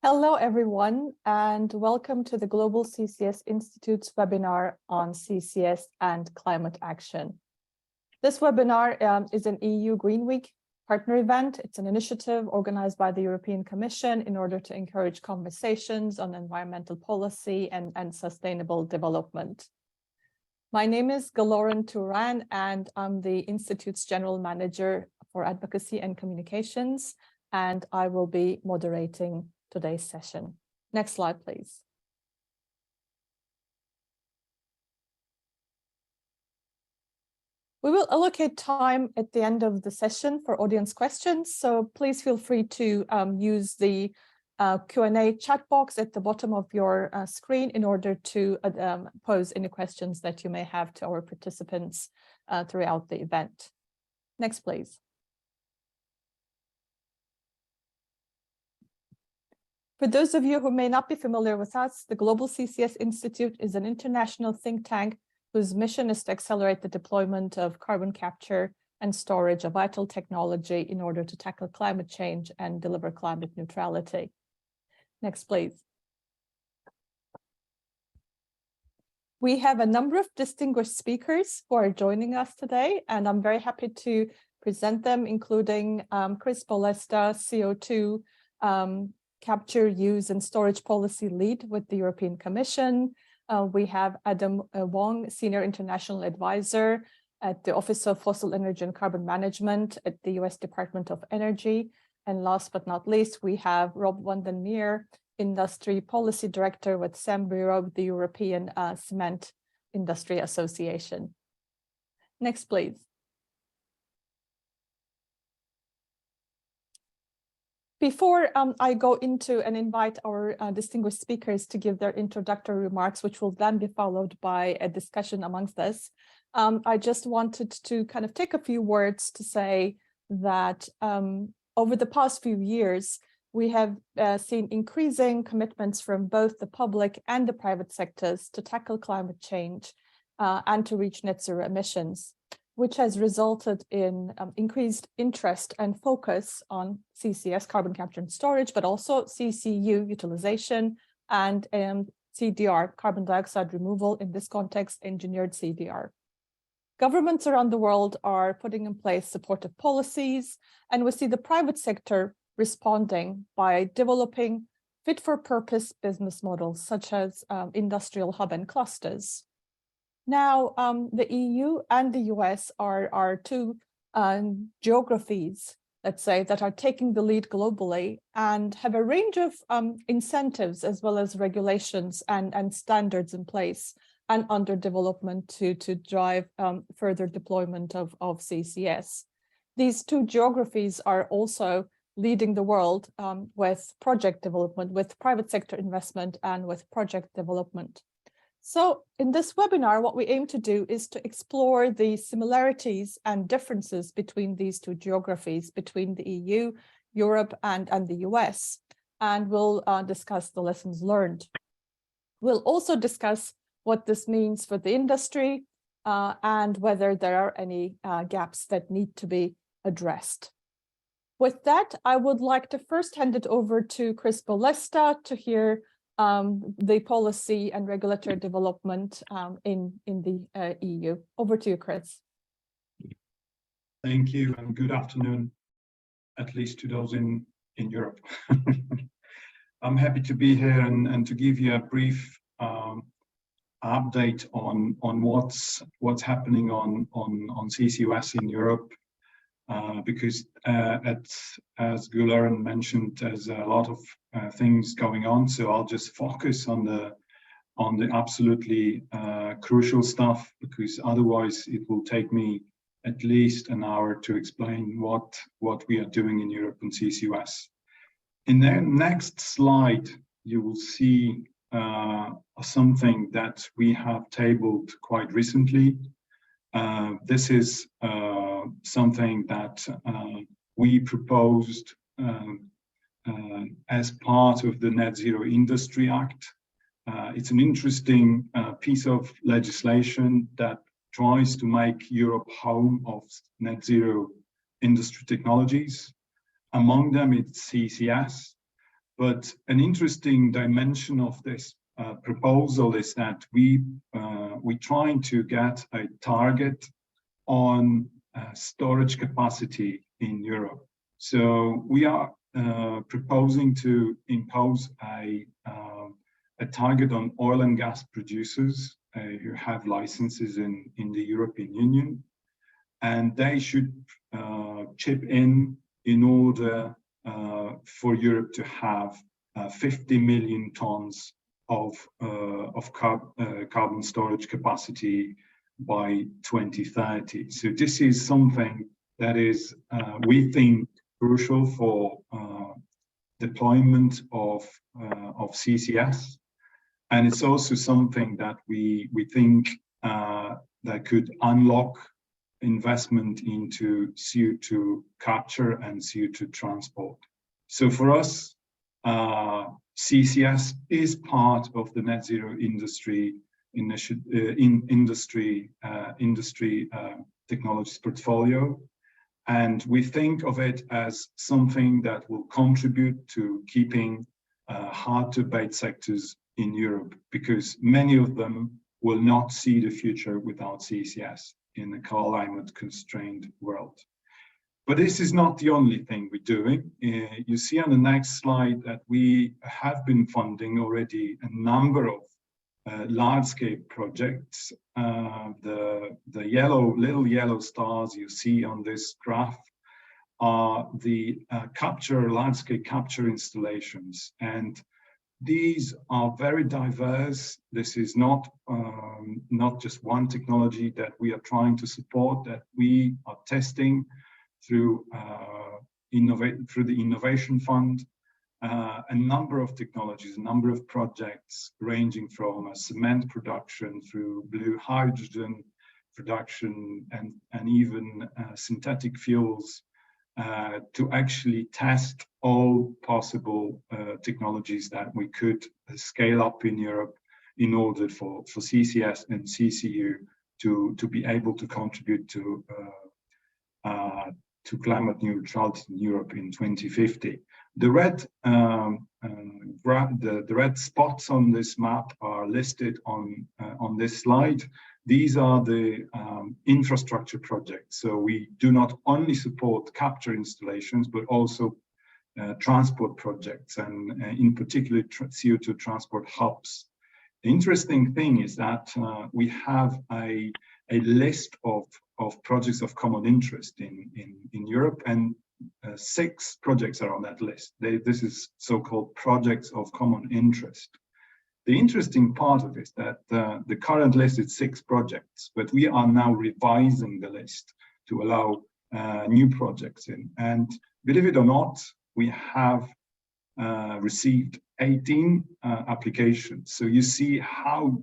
Hello, everyone, and welcome to the Global CCS Institute's webinar on CCS and climate action. This webinar is an EU Green Week partner event. It's an initiative organized by the European Commission in order to encourage conversations on environmental policy and sustainable development. My name is Galoran Turan, and I'm the Institute's General Manager for Advocacy and Communications, and I will be moderating today's session. Next slide, please. We will allocate time at the end of the session for audience questions, so please feel free to use the Q&A chat box at the bottom of your screen in order to pose any questions that you may have to our participants throughout the event. Next, please. For those of you who may not be familiar with us, the Global CCS Institute is an international think tank whose mission is to accelerate the deployment of carbon capture and storage, a vital technology in order to tackle climate change and deliver climate neutrality. Next, please. We have a number of distinguished speakers who are joining us today, and I'm very happy to present them, including Chris Bolesta, CO2 Capture, Use and Storage Policy Lead with the European Commission. We have Adam Wong, Senior International Advisor at the Office of Fossil Energy and Carbon Management at the US Department of Energy. And last but not least, we have Rob van den Meer, Industry Policy Director with SEM Bureau, the European Cement Industry Association. Next, please. Before I go into and invite our distinguished speakers to give their introductory remarks, which will then be followed by a discussion amongst us, I just wanted to kind of take a few words to say that over the past few years, we have seen increasing commitments from both the public and the private sectors to tackle climate change and to reach net zero emissions, which has resulted in increased interest and focus on CCS, carbon capture and storage, but also CCU utilization and CDR, carbon dioxide removal, in this context, engineered CDR. Governments around the world are putting in place supportive policies, and we see the private sector responding by developing fit-for-purpose business models, such as industrial hub and clusters. Now, the EU and the US are two geographies, let's say, that are taking the lead globally and have a range of incentives as well as regulations and standards in place and under development to drive further deployment of CCS. These two geographies are also leading the world with project development, with private sector investment, and with project development. So in this webinar, what we aim to do is to explore the similarities and differences between these two geographies, between the EU, Europe, and the US, and we'll discuss the lessons learned. We'll also discuss what this means for the industry and whether there are any gaps that need to be addressed. With that, I would like to first hand it over to Chris Bolesta to hear the policy and regulatory development in the EU. Over to you, Chris. Thank you, and good afternoon, at least to those in Europe. I'm happy to be here and to give you a brief update on what's happening on CCUS in Europe, because as Gularan mentioned, there's a lot of things going on, so I'll just focus on the absolutely crucial stuff, because otherwise it will take me at least an hour to explain what we are doing in Europe on CCUS. In the next slide, you will see something that we have tabled quite recently. This is something that we proposed as part of the Net Zero Industry Act. It's an interesting piece of legislation that tries to make Europe home of net zero industry technologies. Among them, it's CCS. But an interesting dimension of this proposal is that we're trying to get a target on storage capacity in Europe. So we are proposing to impose a target on oil and gas producers who have licenses in the European Union, and they should chip in order for Europe to have 50 million tons of carbon storage capacity by 2030. So this is something that is, we think, crucial for deployment of CCS, and it's also something that we think that could unlock investment into CO2 capture and CO2 transport. So for us, CCS is part of the net zero industry technologies portfolio, and we think of it as something that will contribute to keeping hard to abate sectors in Europe, because many of them will not see the future without CCS in a climate constrained world. But this is not the only thing we're doing. You see on the next slide that we have been funding already a number of large-scale projects. The little yellow stars you see on this graph are the large-scale capture installations, and these are very diverse. This is not just one technology that we are trying to support, that we are testing through the Innovation Fund, a number of technologies, a number of projects ranging from cement production through blue hydrogen production and even synthetic fuels, to actually test all possible technologies that we could scale up in Europe in order for CCS and CCU to be able to contribute to climate neutrality in Europe in 2050. The red spots on this map are listed on this slide. These are the infrastructure projects. So we do not only support capture installations, but also transport projects, and in particular CO2 transport hubs. The interesting thing is that we have a list of projects of common interest in Europe, and 6 projects are on that list. This is so-called projects of common interest. The interesting part of this is that the current list is 6 projects, but we are now revising the list to allow new projects in. And believe it or not, we have received 18 applications. So you see how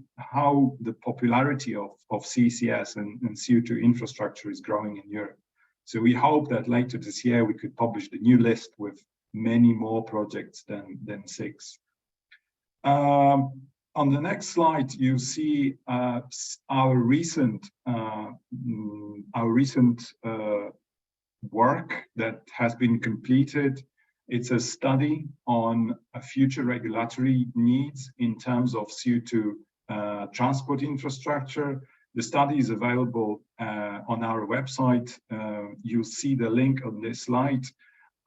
the popularity of CCS and CO2 infrastructure is growing in Europe. So we hope that later this year we could publish the new list with many more projects than 6. On the next slide, you see our recent work that has been completed. It's a study on future regulatory needs in terms of CO2 transport infrastructure. The study is available on our website. You'll see the link on this slide.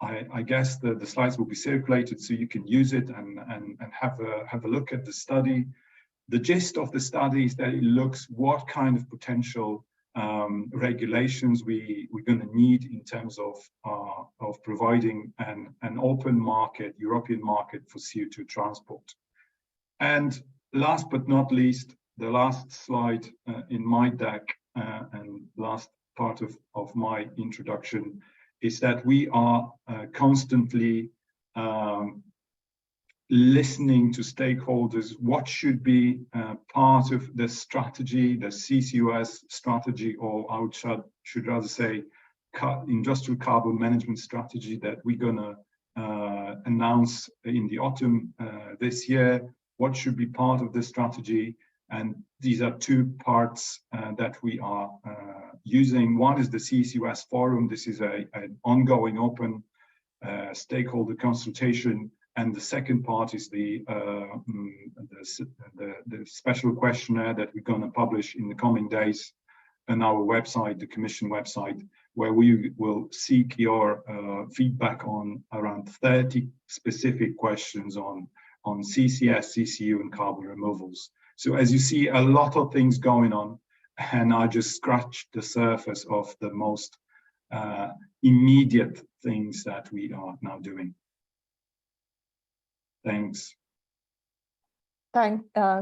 I guess the slides will be circulated so you can use it and have a look at the study. The gist of the study is that it looks what kind of potential regulations we're going to need in terms of providing an open market, European market for CO2 transport. And last but not least, the last slide in my deck and last part of my introduction is that we are constantly listening to stakeholders. What should be part of the strategy, the CCUS strategy, or I should rather say industrial carbon management strategy that we're going to announce in the autumn this year? What should be part of this strategy? And these are 2 parts that we are using. One is the CCUS forum. This is an ongoing open stakeholder consultation And the second part is the special questionnaire that we're going to publish in the coming days on our website, the Commission website, where we will seek your feedback on around 30 specific questions on CCS, CCU, and carbon removals. So as you see, a lot of things going on, and I just scratched the surface of the most immediate things that we are now doing. Thanks.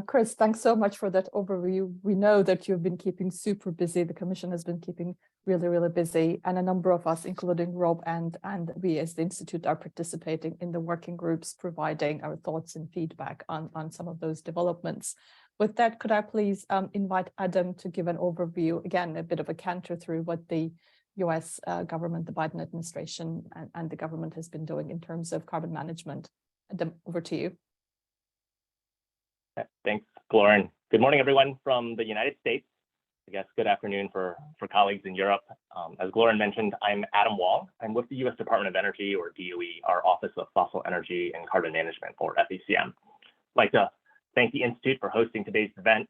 Chris, thanks so much for that overview. We know that you've been keeping super busy. The Commission has been keeping really, really busy. And a number of us, including Rob and we as the Institute, are participating in the working groups, providing our thoughts and feedback on some of those developments. With that, could I please invite Adam to give an overview, again, a bit of a canter through what the US government, the Biden administration and the government has been doing in terms of carbon management. Adam, over to you. Thanks, Glorin. Good morning, everyone from the United States. I guess good afternoon for colleagues in Europe. As Glorin mentioned, I'm Adam Wong. I'm with the U.S. Department of Energy, or DOE, our Office of Fossil Energy and Carbon Management, or FECM. I'd like to thank the Institute for hosting today's event,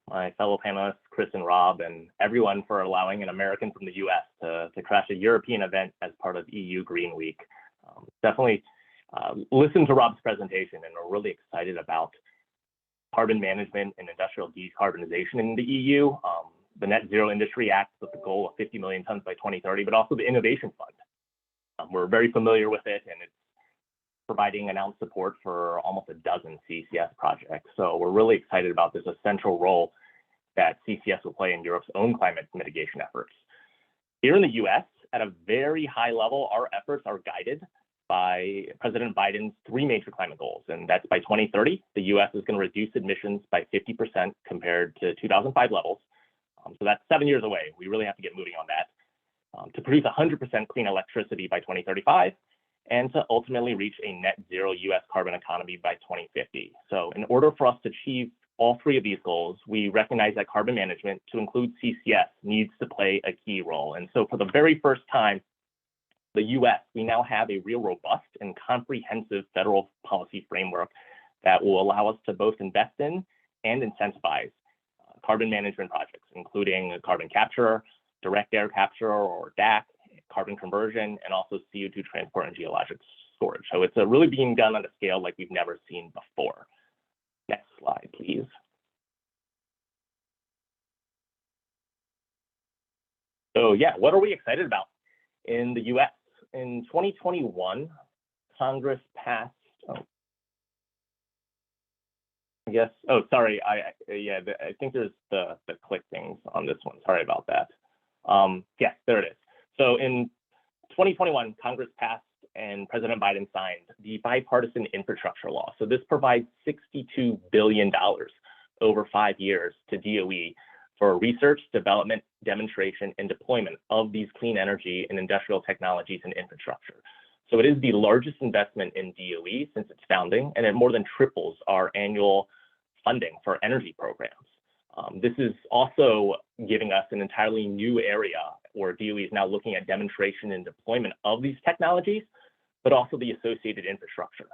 my fellow panelists, Chris and Rob, and everyone for allowing an American from the U.S. to crash a European event as part of EU Green Week. Definitely listen to Rob's presentation, and we're really excited about carbon management and industrial decarbonization in the EU, the Net Zero Industry Act with the goal of 50 million tons by 2030, but also the Innovation Fund. We're very familiar with it, and it's providing announced support for almost a dozen CCS projects. So we're really excited about this essential role that CCS will play in Europe's own climate mitigation efforts. Here in the US, at a very high level, our efforts are guided by President Biden's three major climate goals, and that's by 2030, the US is going to reduce emissions by 50% compared to 2005 levels. So that's 7 years away. We really have to get moving on that. To produce 100% clean electricity by 2035, and to ultimately reach a net zero US carbon economy by 2050. So in order for us to achieve all three of these goals, we recognize that carbon management, to include CCS, needs to play a key role. And so for the very first time, the US, we now have a real robust and comprehensive federal policy framework that will allow us to both invest in and incentivize carbon management projects, including carbon capture, direct air capture or DAC, carbon conversion, and also CO2 transport and geologic storage. So it's really being done on a scale like we've never seen before. Next slide, please. So yeah, what are we excited about in the US? In 2021, Congress passed, I think there's the click things on this one. Sorry about that. Yes, there it is. So in 2021, Congress passed and President Biden signed the bipartisan infrastructure law. So this provides $62 billion over 5 years to DOE for research, development, demonstration, and deployment of these clean energy and industrial technologies and infrastructure. So it is the largest investment in DOE since its founding, and it more than triples our annual funding for energy programs. This is also giving us an entirely new area where DOE is now looking at demonstration and deployment of these technologies, but also the associated infrastructure.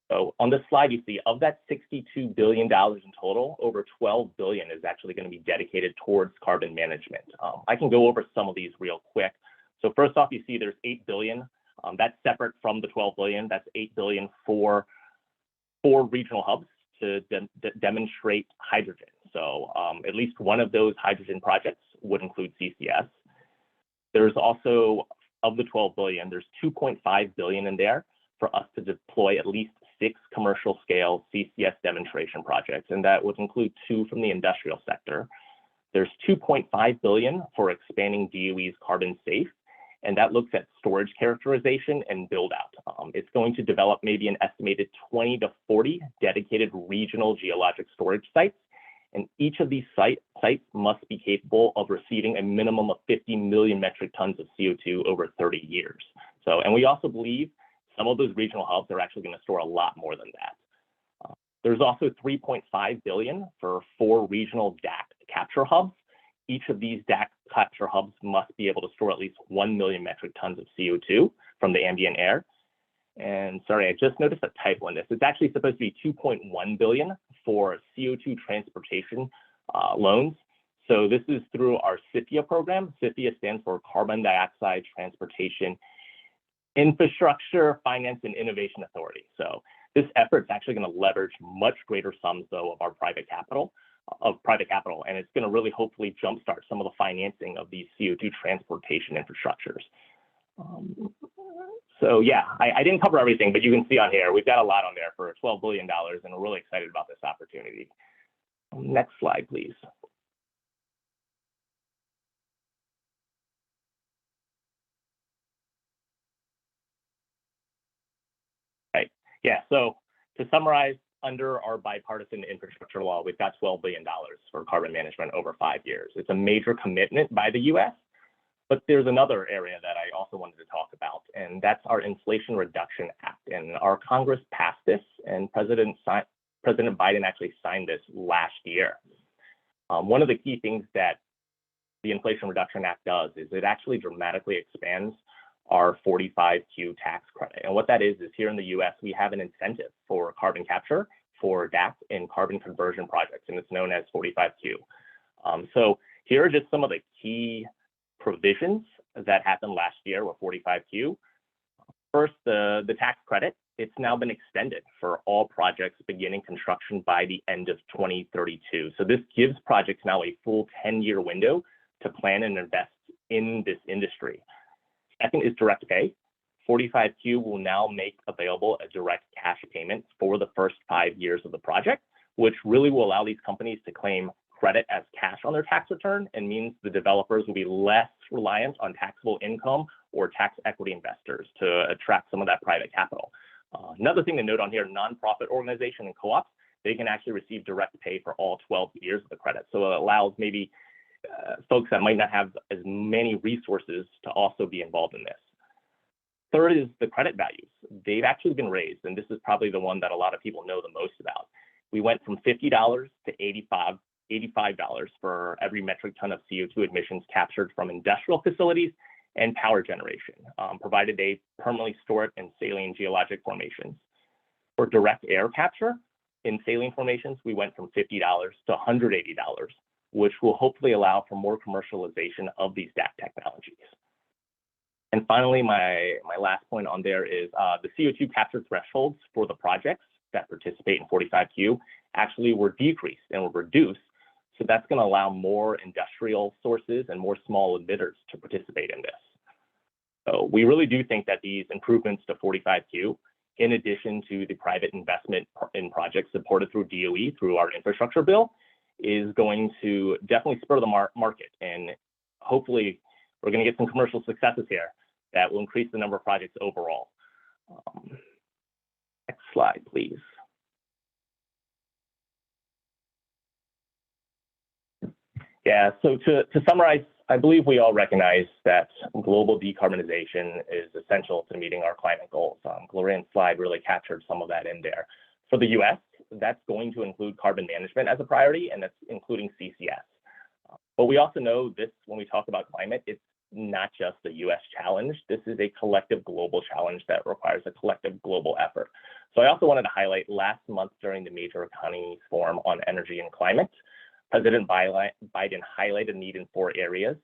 So on this slide, you see of that $62 billion in total, over $12 billion is actually going to be dedicated towards carbon management. I can go over some of these real quick. So first off, you see there's $8 billion. That's separate from the $12 billion. That's $8 billion for 4 regional hubs to demonstrate hydrogen. So at least one of those hydrogen projects would include CCS. There's also, of the $12 billion, there's $2.5 billion in there for us to deploy at least 6 commercial scale CCS demonstration projects, and that would include 2 from the industrial sector. There's $2.5 billion for expanding DOE's Carbon Safe, and that looks at storage characterization and build out. It's going to develop maybe an estimated 20 to 40 dedicated regional geologic storage sites, and each of these sites must be capable of receiving a minimum of 50 million metric tons of CO2 over 30 years. So, and we also believe some of those regional hubs are actually going to store a lot more than that. There's also $3.5 billion for 4 regional DAC capture hubs. Each of these DAC capture hubs must be able to store at least 1 million metric tons of CO2 from the ambient air. And sorry, I just noticed a typo in this. It's actually supposed to be 2.1 billion for CO2 transportation loans. So this is through our CCS program. CCS stands for Carbon Dioxide Transportation Infrastructure Finance and Innovation Authority. So this effort is actually going to leverage much greater sums, though, of our private capital, and it's going to really hopefully jumpstart some of the financing of these CO2 transportation infrastructures. So yeah, I didn't cover everything, but you can see on here, we've got a lot on there for $12 billion, and we're really excited about this opportunity. Next slide, please. Right, yeah, so to summarize, under our bipartisan infrastructure law, we've got $12 billion for carbon management over 5 years. It's a major commitment by the US. But there's another area that I also wanted to talk about, and that's our Inflation Reduction Act. And our Congress passed this, and President Biden actually signed this last year. One of the key things that the Inflation Reduction Act does is it actually dramatically expands our 45Q tax credit. And what that is here in the US, we have an incentive for carbon capture, for DAC, and carbon conversion projects, and it's known as 45Q. So here are just some of the key provisions that happened last year with 45Q. First, the tax credit, it's now been extended for all projects beginning construction by the end of 2032. So this gives projects now a full 10-year window to plan and invest in this industry. Second is direct pay. 45Q will now make available a direct cash payment for the first 5 years of the project, which really will allow these companies to claim credit as cash on their tax return, and means the developers will be less reliant on taxable income or tax equity investors to attract some of that private capital. Another thing to note on here, nonprofit organization and co-ops, they can actually receive direct pay for all 12 years of the credit. So it allows maybe folks that might not have as many resources to also be involved in this. Third is the credit values. They've actually been raised, and this is probably the one that a lot of people know the most about. We went from $50 to $85 for every metric ton of CO2 emissions captured from industrial facilities and power generation, provided they permanently store it in saline geologic formations. For direct air capture in saline formations, we went from $50 to $180, which will hopefully allow for more commercialization of these DAC technologies. And finally, my last point on there is the CO2 capture thresholds for the projects that participate in 45Q actually were decreased and were reduced. So that's going to allow more industrial sources and more small emitters to participate in this. So we really do think that these improvements to 45Q, in addition to the private investment in projects supported through DOE, through our infrastructure bill, is going to definitely spur the market. And hopefully we're going to get some commercial successes here that will increase the number of projects overall. Next slide, please. Yeah, so to summarize, I believe we all recognize that global decarbonization is essential to meeting our climate goals. Gloria's slide really captured some of that in there. For the US, that's going to include carbon management as a priority, and that's including CCS. But we also know this, when we talk about climate, it's not just a US challenge. This is a collective global challenge that requires a collective global effort. So I also wanted to highlight last month during the Major Economies Forum on Energy and Climate, President Biden highlighted a need in 4 areas.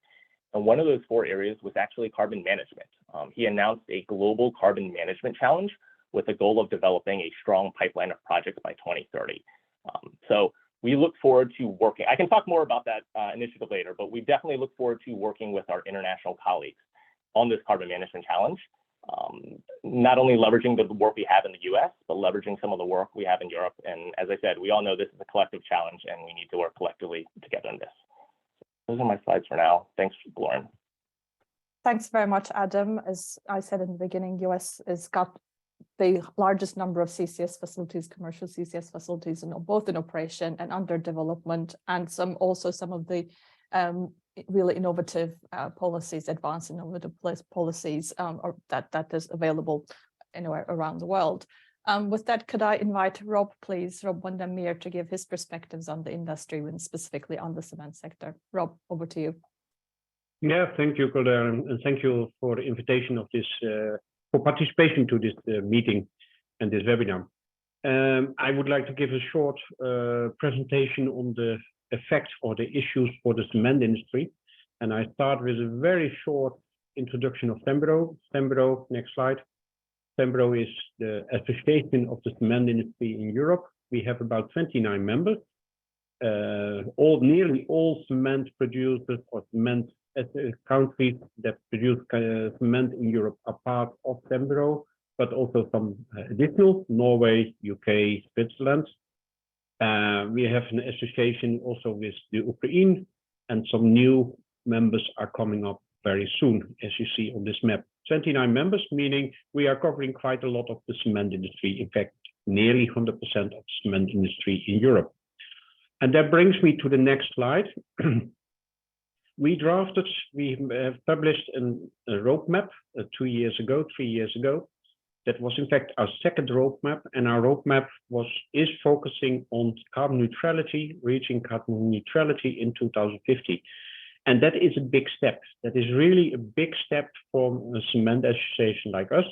And one of those 4 areas was actually carbon management. He announced a global carbon management challenge with a goal of developing a strong pipeline of projects by 2030. So we look forward to working. I can talk more about that initiative later, but we definitely look forward to working with our international colleagues on this carbon management challenge. Not only leveraging the work we have in the US, but leveraging some of the work we have in Europe. And as I said, we all know this is a collective challenge and we need to work collectively together in this. Those are my slides for now. Thanks, Lauren. Thanks very much, Adam. As I said in the beginning, US has got the largest number of CCS facilities, commercial CCS facilities, both in operation and under development, and some of the really innovative policies, advanced innovative policies that is available anywhere around the world. With that, could I invite Rob, please, Rob Wandamir, to give his perspectives on the industry and specifically on the cement sector. Rob, over to you. Yeah, thank you, Claudia, and thank you for the invitation of this for participation to this meeting and this webinar. I would like to give a short presentation on the effects or the issues for the cement industry. And I start with a very short introduction of CEMBRO. CEMBRO, next slide. CEMBRO is the Association of the Cement Industry in Europe. We have about 29 members. Nearly all cement producers or cement countries that produce cement in Europe are part of CEMBRO, but also some additional, Norway, UK, Switzerland. We have an association also with the Ukraine, and some new members are coming up very soon, as you see on this map. 29 members, meaning we are covering quite a lot of the cement industry. In fact, nearly 100% of the cement industry in Europe. And that brings me to the next slide. We have published a roadmap 3 years ago. That was in fact our second roadmap, and our roadmap is focusing on carbon neutrality, reaching carbon neutrality in 2050. And that is a big step. That is really a big step for a cement association like us,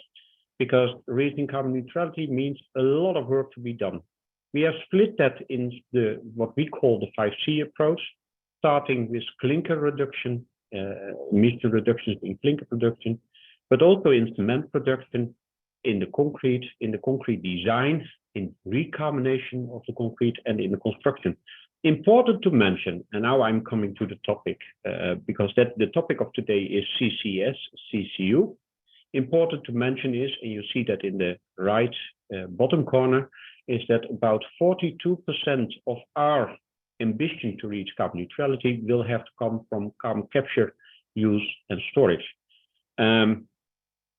because reaching carbon neutrality means a lot of work to be done. We have split that in what we call the 5C approach, starting with clinker reduction, emission reductions in clinker production, but also in cement production, in the concrete design, in recarbonation of the concrete, and in the construction. Important to mention, and now I'm coming to the topic, because the topic of today is CCS, CCU. Important to mention is, and you see that in the right bottom corner, is that about 42% of our ambition to reach carbon neutrality will have to come from carbon capture, use, and storage. And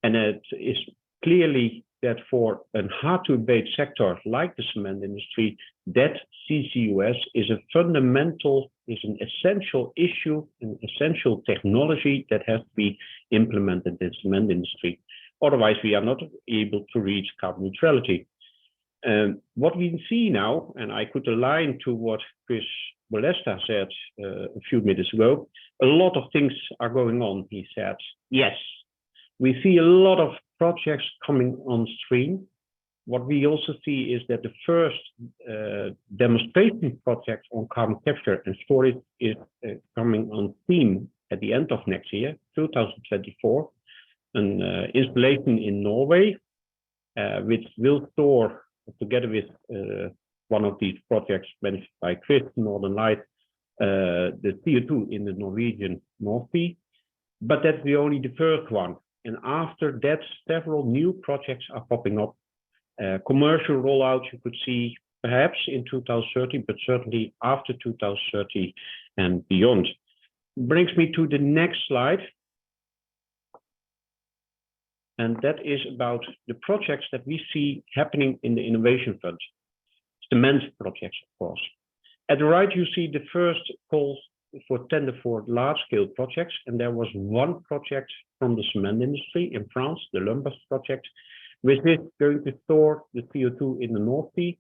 it is clearly that for a hard-to-abate sector like the cement industry, that CCUS is an essential issue, an essential technology that has to be implemented in the cement industry. Otherwise, we are not able to reach carbon neutrality. What we see now, and I could align to what Chris Bolesta said a few minutes ago, a lot of things are going on. He said, yes, we see a lot of projects coming on stream. What we also see is that the first demonstration project on carbon capture and storage is coming on stream at the end of next year, 2024. An installation in Norway, which will store, together with one of these projects mentioned by Chris, Northern Light, the CO2 in the Norwegian North Sea. But that's only the first one. And after that, several new projects are popping up. Commercial rollouts you could see perhaps in 2030, but certainly after 2030 and beyond. Brings me to the next slide. And that is about the projects that we see happening in the Innovation Fund. Cement projects, of course. At the right, you see the first calls for tender for large-scale projects, and there was one project from the cement industry in France, the Lumbus project, which is going to store the CO2 in the North Sea.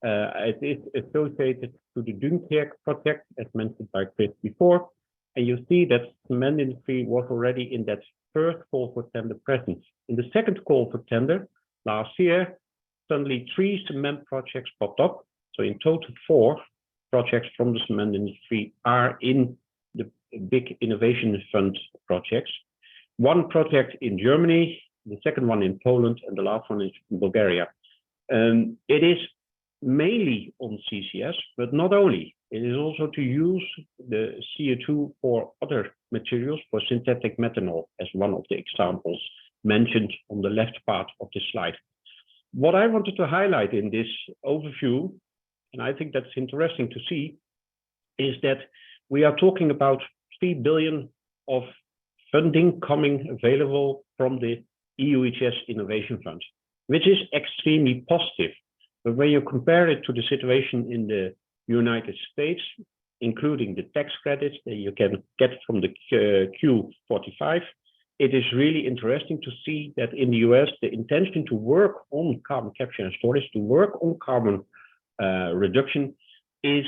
It is associated to the Dunkirk project, as mentioned by Chris before, and you see that the cement industry was already in that first call for tender present. In the second call for tender last year, suddenly 3 cement projects popped up. So in total 4 projects from the cement industry are in the big Innovation Fund projects. One project in Germany, the second one in Poland, and the last one is in Bulgaria. It is mainly on CCS, but not only. It is also to use the CO2 for other materials, for synthetic methanol, as one of the examples mentioned on the left part of the slide. What I wanted to highlight in this overview, and I think that's interesting to see, is that we are talking about 3 billion of funding coming available from the EUHS Innovation Fund, which is extremely positive. But when you compare it to the situation in the United States, including the tax credits that you can get from the Q45, it is really interesting to see that in the US, the intention to work on carbon capture and storage, to work on carbon reduction is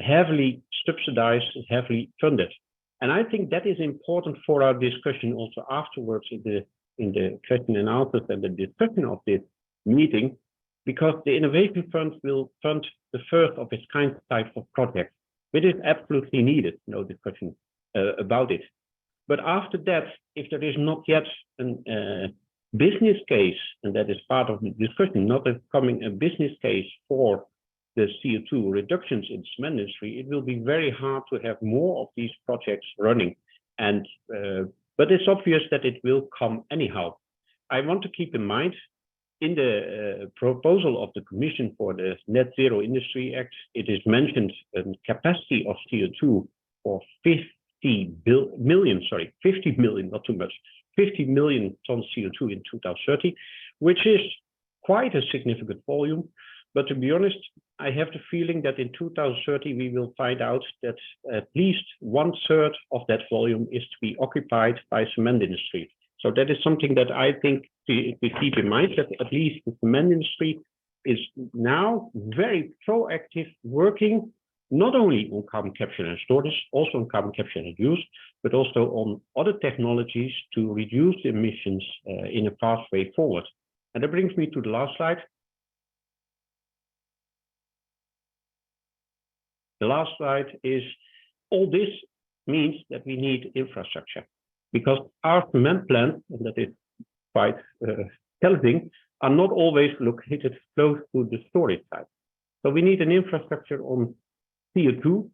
heavily subsidized, heavily funded. And I think that is important for our discussion also afterwards in the in the question and answers and the discussion of this meeting, because the Innovation Fund will fund the first of its kind type of project, which is absolutely needed, no discussion about it. But after that, if there is not yet a business case, and that is part of the discussion, not coming a business case for the CO2 reductions in the cement industry, it will be very hard to have more of these projects running. And but it's obvious that it will come anyhow. I want to keep in mind, in the proposal of the Commission for the Net Zero Industry Act, it is mentioned a capacity of CO2 for 50 million, not too much, 50 million tons CO2 in 2030, which is quite a significant volume. But to be honest, I have the feeling that in 2030, we will find out that at least 1/3 of that volume is to be occupied by cement industry. So that is something that I think we keep in mind, that at least the cement industry is now very proactive, working not only on carbon capture and storage, also on carbon capture and use, but also on other technologies to reduce the emissions in a fast way forward. And that brings me to the last slide. The last slide is, all this means that we need infrastructure, because our cement plants, and that is quite challenging, are not always located close to the storage site. So we need an infrastructure on CO2,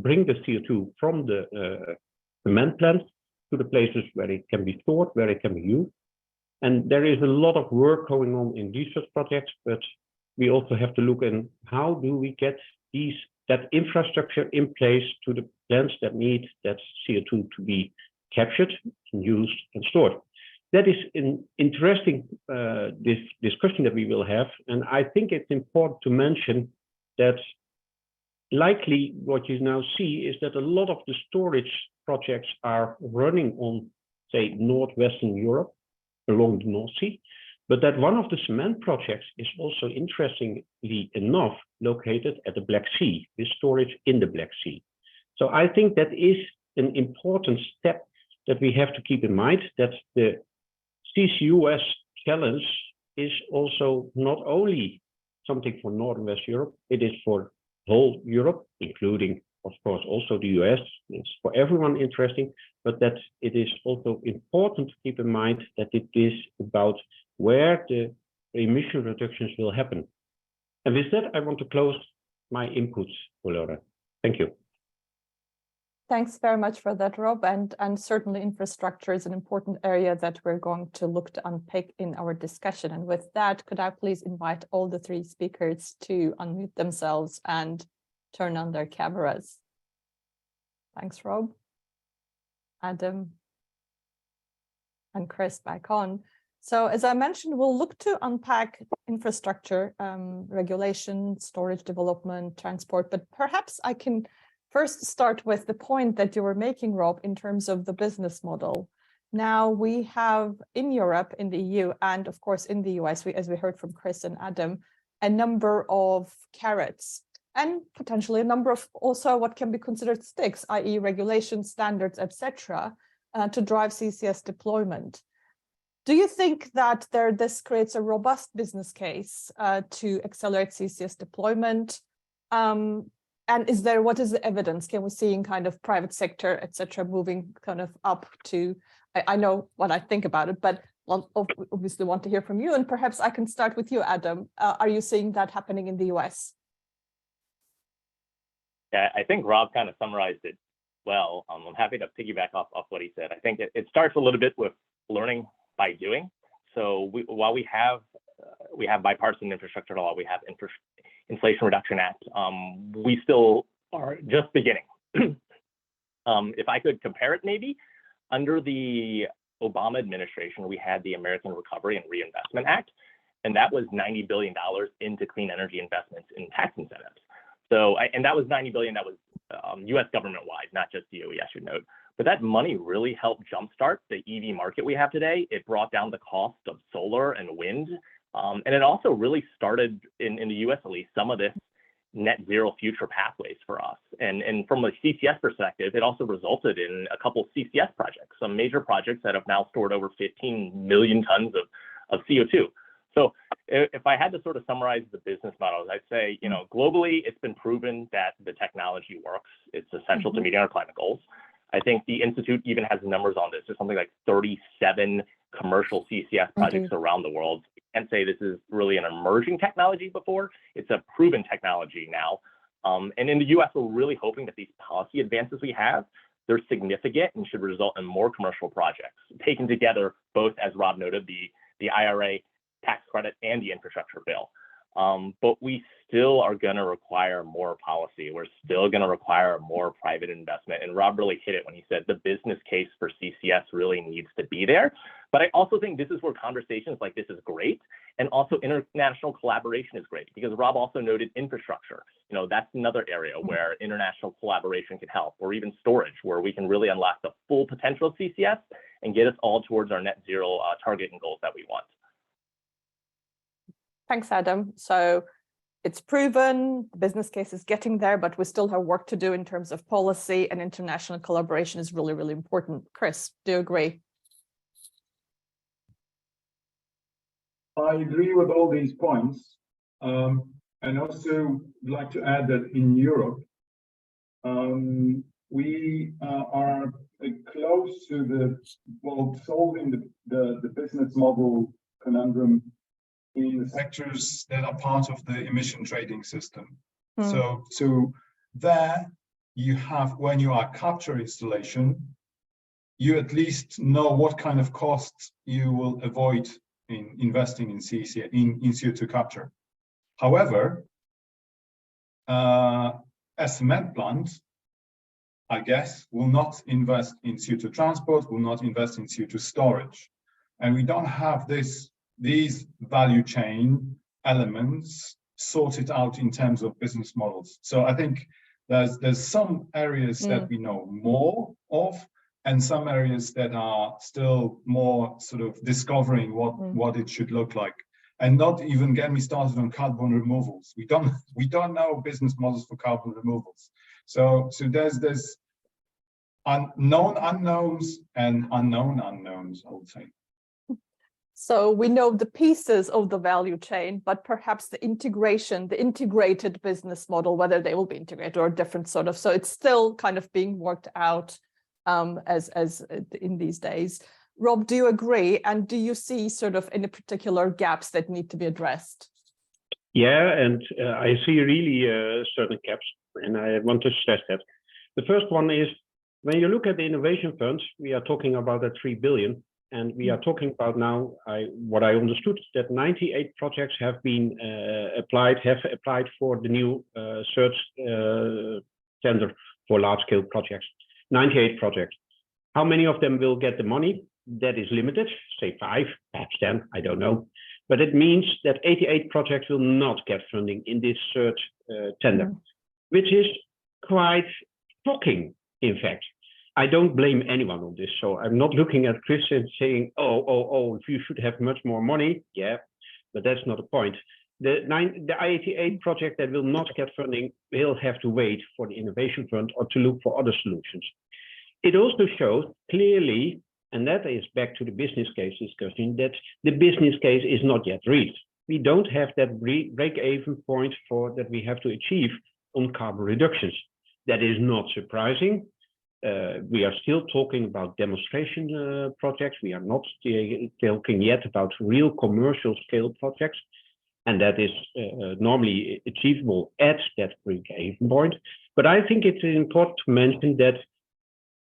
bring the CO2 from the cement plants to the places where it can be stored, where it can be used. And there is a lot of work going on in research projects, but we also have to look at how do we get that infrastructure in place to the plants that need that CO2 to be captured, used, and stored. That is an interesting discussion that we will have. And I think it's important to mention that likely what you now see is that a lot of the storage projects are running on, say, northwestern Europe, along the North Sea, but that one of the cement projects is also, interestingly enough, located at the Black Sea, with storage in the Black Sea. So I think that is an important step that we have to keep in mind, that the CCUS challenge is also not only something for North and West Europe, it is for whole Europe, including, of course, also the US. It's for everyone interesting, but that it is also important to keep in mind that it is about where the emission reductions will happen. And with that, I want to close my inputs, Laura. Thank you. Thanks very much for that, Rob. And certainly infrastructure is an important area that we're going to look to unpick in our discussion. And with that, could I please invite all the three speakers to unmute themselves and turn on their cameras. Thanks, Rob. Adam and Chris back on. So as I mentioned, we'll look to unpack infrastructure, regulation, storage development, transport, but perhaps I can first start with the point that you were making, Rob, in terms of the business model. Now we have in Europe, in the EU, and of course in the US, as we heard from Chris and Adam, a number of carrots and potentially a number of also what can be considered sticks, i.e. regulations, standards, etc., to drive CCS deployment. Do you think that this creates a robust business case to accelerate CCS deployment? And what is the evidence? Can we see in kind of private sector, et cetera, moving kind of up to, I know what I think about it, but I'll obviously want to hear from you. And perhaps I can start with you, Adam. Are you seeing that happening in the US? Yeah, I think Rob kind of summarized it well. I'm happy to piggyback off what he said. I think it starts a little bit with learning by doing. So while we have bipartisan infrastructure law, we have Inflation Reduction Act, we still are just beginning. If I could compare it maybe, under the Obama administration, we had the American Recovery and Reinvestment Act, and that was $90 billion into clean energy investments in tax incentives. So, and that was $90 billion that was US government-wide, not just DOE, I should note. But that money really helped jumpstart the EV market we have today. It brought down the cost of solar and wind. And it also really started, in the US at least, some of this net zero future pathways for us. And from a CCS perspective, it also resulted in a couple CCS projects, some major projects that have now stored over 15 million tons of CO2. So if I had to sort of summarize the business models, I'd say, you know, globally, it's been proven that the technology works. It's essential to meeting our climate goals. I think the Institute even has numbers on this. There's something like 37 commercial CCS projects around the world. You can't say this is really an emerging technology before. It's a proven technology now. And in the US, we're really hoping that these policy advances we have, they're significant and should result in more commercial projects taken together, both, as Rob noted, the IRA tax credit and the infrastructure bill. But we still are going to require more policy. We're still going to require more private investment. And Rob really hit it when he said the business case for CCS really needs to be there. But I also think this is where conversations like this is great. And also international collaboration is great, because Rob also noted infrastructure. You know, that's another area where international collaboration can help, or even storage, where we can really unlock the full potential of CCS and get us all towards our net zero target and goals that we want. Thanks, Adam. So it's proven, the business case is getting there, but we still have work to do in terms of policy, and international collaboration is really, really important. Chris, do you agree? I agree with all these points. And also would like to add that in Europe, we are close to solving the business model conundrum in the sectors that are part of the emission trading system. So there you have, when you are capture installation, you at least know what kind of costs you will avoid in investing in CO2 capture. However, a cement plant, I guess, will not invest in CO2 transport, will not invest in CO2 storage. And we don't have these value chain elements sorted out in terms of business models. So I think there's some areas that we know more of, and some areas that are still more sort of discovering what it should look like. And not even get me started on carbon removals. We don't know business models for carbon removals. So there's unknown unknowns and unknown unknowns, I would say. So we know the pieces of the value chain, but perhaps the integration, the integrated business model, whether they will be integrated or different sort of, so it's still kind of being worked out as in these days. Rob, do you agree? And do you see sort of any particular gaps that need to be addressed? Yeah, and I see really certain gaps, and I want to stress that. The first one is, when you look at the innovation funds, we are talking about that 3 billion. And we are talking about now, what I understood, that 98 projects have been applied for the new search tender for large-scale projects. 98 projects. How many of them will get the money? That is limited, say 5, perhaps 10, I don't know. But it means that 88 projects will not get funding in this search tender, which is quite shocking, in fact. I don't blame anyone on this, so I'm not looking at Chris and saying, oh, you should have much more money. Yeah, but that's not the point. The 88 project that will not get funding will have to wait for the innovation fund or to look for other solutions. It also shows clearly, and that is back to the business case discussion, that the business case is not yet reached. We don't have that break-even point that we have to achieve on carbon reductions. That is not surprising. We are still talking about demonstration projects. We are not talking yet about real commercial scale projects. And that is normally achievable at that break-even point. But I think it's important to mention that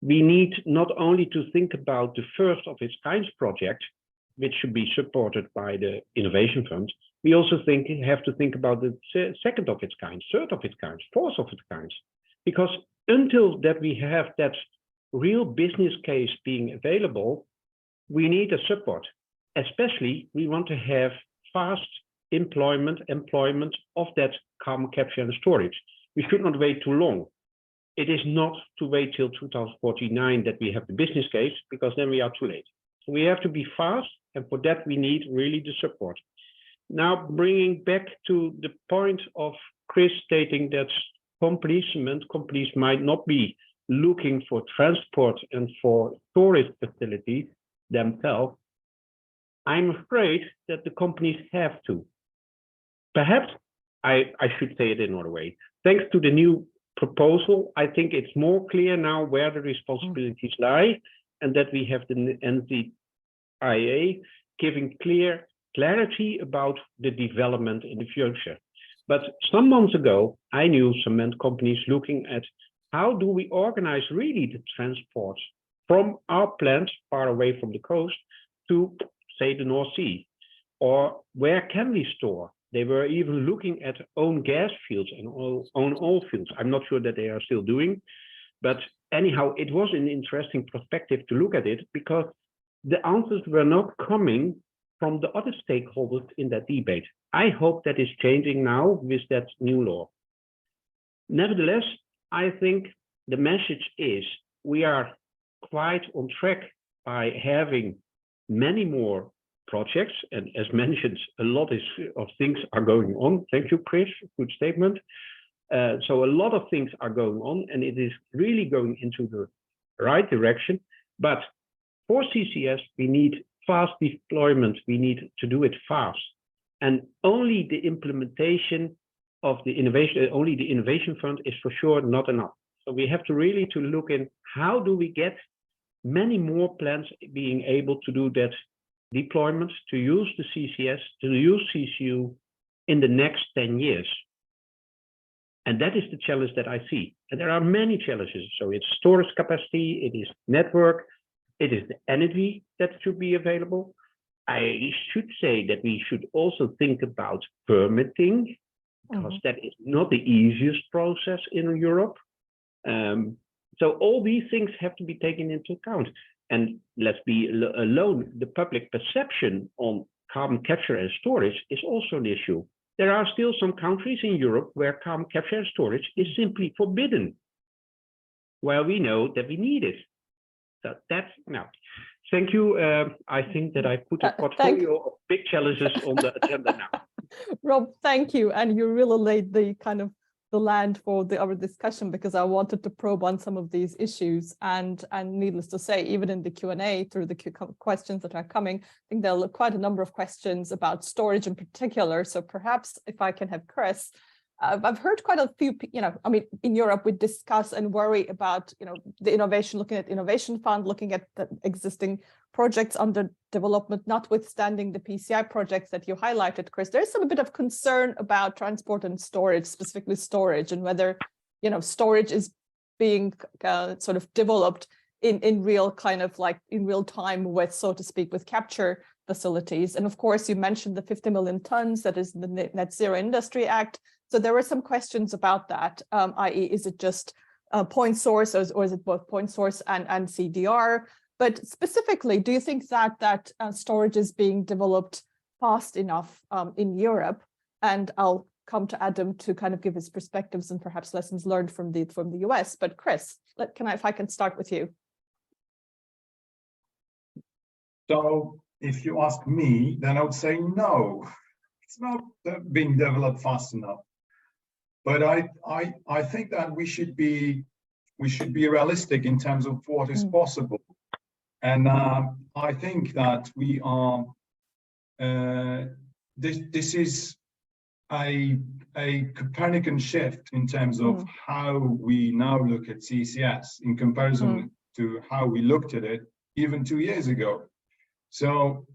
we need not only to think about the first of its kind project, which should be supported by the Innovation Fund, we also have to think about the second of its kind, third of its kind, fourth of its kind. Because until that we have that real business case being available, we need a support. Especially, we want to have fast employment of that carbon capture and storage. We should not wait too long. It is not to wait till 2049 that we have the business case, because then we are too late. So we have to be fast, and for that we need really the support. Now, bringing back to the point of Chris stating that cement companies might not be looking for transport and for storage facilities themselves, I'm afraid that the companies have to. Perhaps I should say it in another way. Thanks to the new proposal, I think it's more clear now where the responsibilities lie, and that we have the NZIA giving clarity about the development in the future. But some months ago, I knew cement companies looking at how do we organize really the transport from our plants far away from the coast to, say, the North Sea, or where can we store? They were even looking at own gas fields and own oil fields. I'm not sure that they are still doing, but anyhow, it was an interesting perspective to look at it, because the answers were not coming from the other stakeholders in that debate. I hope that is changing now with that new law. Nevertheless, I think the message is we are quite on track by having many more projects, and as mentioned, a lot of things are going on. Thank you, Chris, good statement. So a lot of things are going on, and it is really going into the right direction. But for CCS, we need fast deployment. We need to do it fast, and only the implementation of the innovation fund is for sure not enough. So we have to really look in how do we get many more plants being able to do that deployment, to use the CCS, to use CCU in the next 10 years. And that is the challenge that I see. And there are many challenges. So it's storage capacity, it is network, it is the energy that should be available. I should say that we should also think about permitting, because that is not the easiest process in Europe. So all these things have to be taken into account. And let's be alone, the public perception on carbon capture and storage is also an issue. There are still some countries in Europe where carbon capture and storage is simply forbidden, while we know that we need it. So that's now. Thank you. I think that I put a portfolio of big challenges on the agenda now. Rob, thank you. And you really laid the kind of the land for our discussion, because I wanted to probe on some of these issues, and needless to say, even in the Q&A through the questions that are coming, I think there are quite a number of questions about storage in particular. So perhaps if I can have Chris, I've heard quite a few, I mean, in Europe, we discuss and worry about, the innovation, looking at innovation fund, looking at the existing projects under development, notwithstanding the PCI projects that you highlighted, Chris. There's a bit of concern about transport and storage, specifically storage, and whether, storage is being sort of developed in real kind of like in real time with, so to speak, with capture facilities. And of course, you mentioned the 50 million tons that is the Net Zero Industry Act. So there were some questions about that, i.e. is it just point source, or is it both point source and CDR? But specifically, do you think that storage is being developed fast enough in Europe? And I'll come to Adam to kind of give his perspectives and perhaps lessons learned from the US. But Chris, if I can start with you. So if you ask me, then I would say no, it's not being developed fast enough. But I think that we should be realistic in terms of what is possible. And I think that we are, this is a Copernican shift in terms of how we now look at CCS in comparison to how we looked at it even 2 years ago. So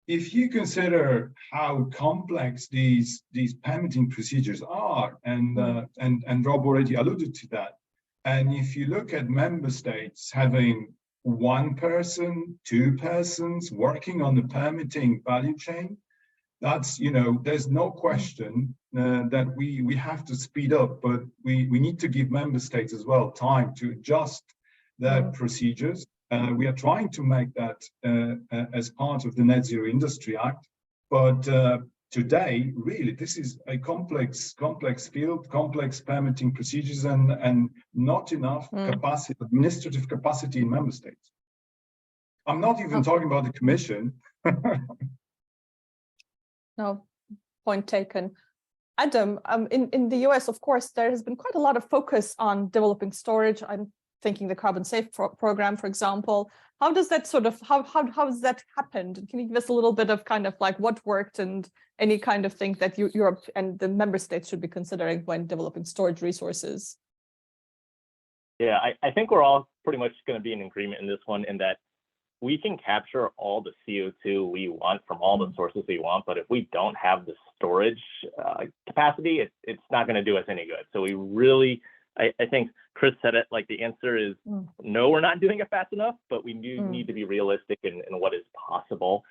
if you consider how complex these permitting procedures are, and Rob already alluded to that, and if you look at member states having one person, two persons working on the permitting value chain, that's, there's no question that we have to speed up, but we need to give member states as well time to adjust their procedures. We are trying to make that as part of the Net Zero Industry Act, but today, really, this is a complex field, complex permitting procedures, and not enough capacity, administrative capacity in member states. I'm not even talking about the Commission. No, point taken. Adam, in the US, of course, there has been quite a lot of focus on developing storage. I'm thinking the Carbon Safe program, for example. How does that sort of, how has that happened? Can you give us a little bit of kind of like what worked and any kind of thing that Europe and the member states should be considering when developing storage resources? Yeah, I think we're all pretty much going to be in agreement in this one, in that we can capture all the CO2 we want from all the sources we want, but if we don't have the storage capacity, it's not going to do us any good. So we really, I think Chris said it, like the answer is no, we're not doing it fast enough, but we do need to be realistic in what is possible.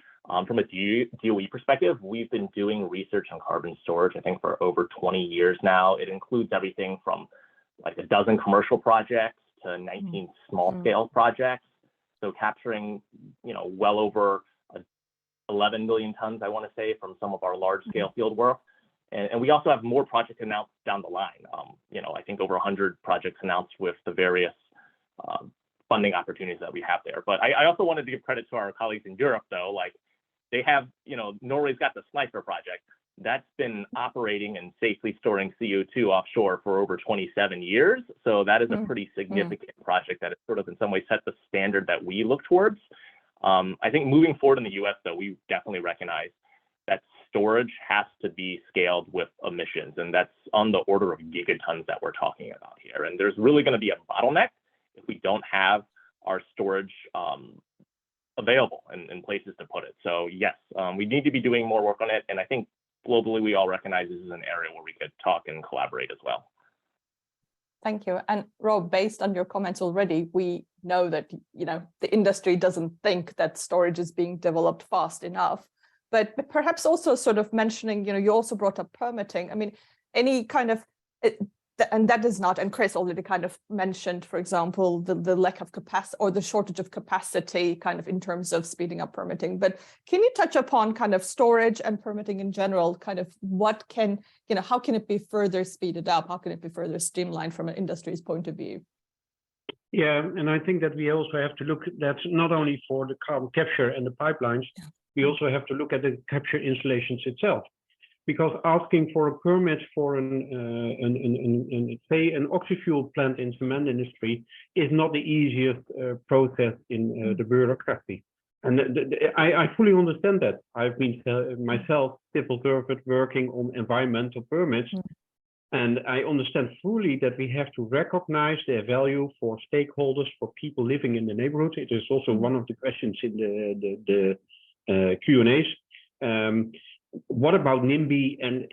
From a DOE perspective, we've been doing research on carbon storage, I think, for over 20 years now. It includes everything from like a dozen commercial projects to 19 small scale projects. So capturing, well over 11 million tons, I want to say, from some of our large scale field work. And we also have more projects announced down the line. I think over 100 projects announced with the various funding opportunities that we have there. But I also wanted to give credit to our colleagues in Europe, though. Like they have, Norway's got the Sniper project. That's been operating and safely storing CO2 offshore for over 27 years. So that is a pretty significant project that has sort of in some ways set the standard that we look towards. I think moving forward in the US, though, we definitely recognize that storage has to be scaled with emissions, and that's on the order of gigatons that we're talking about here. And there's really going to be a bottleneck if we don't have our storage available and places to put it. So yes, we need to be doing more work on it. And I think globally, we all recognize this is an area where we could talk and collaborate as well. Thank you. And Rob, based on your comments already, we know that, the industry doesn't think that storage is being developed fast enough, but perhaps also sort of mentioning, you also brought up permitting. I mean, any kind of, and that is not, and Chris already kind of mentioned, for example, the lack of capacity or the shortage of capacity kind of in terms of speeding up permitting. But can you touch upon kind of storage and permitting in general, kind of what can, how can it be further speeded up? How can it be further streamlined from an industry's point of view? Yeah, and I think that we also have to look at that not only for the carbon capture and the pipelines, we also have to look at the capture installations itself. Because asking for a permit for say an oxy-fuel plant in cement industry is not the easiest process in the bureaucracy. And I fully understand that. I've been myself civil servant working on environmental permits, and I understand fully that we have to recognize their value for stakeholders, for people living in the neighborhood. It is also one of the questions in the Q&As. What about NIMBY and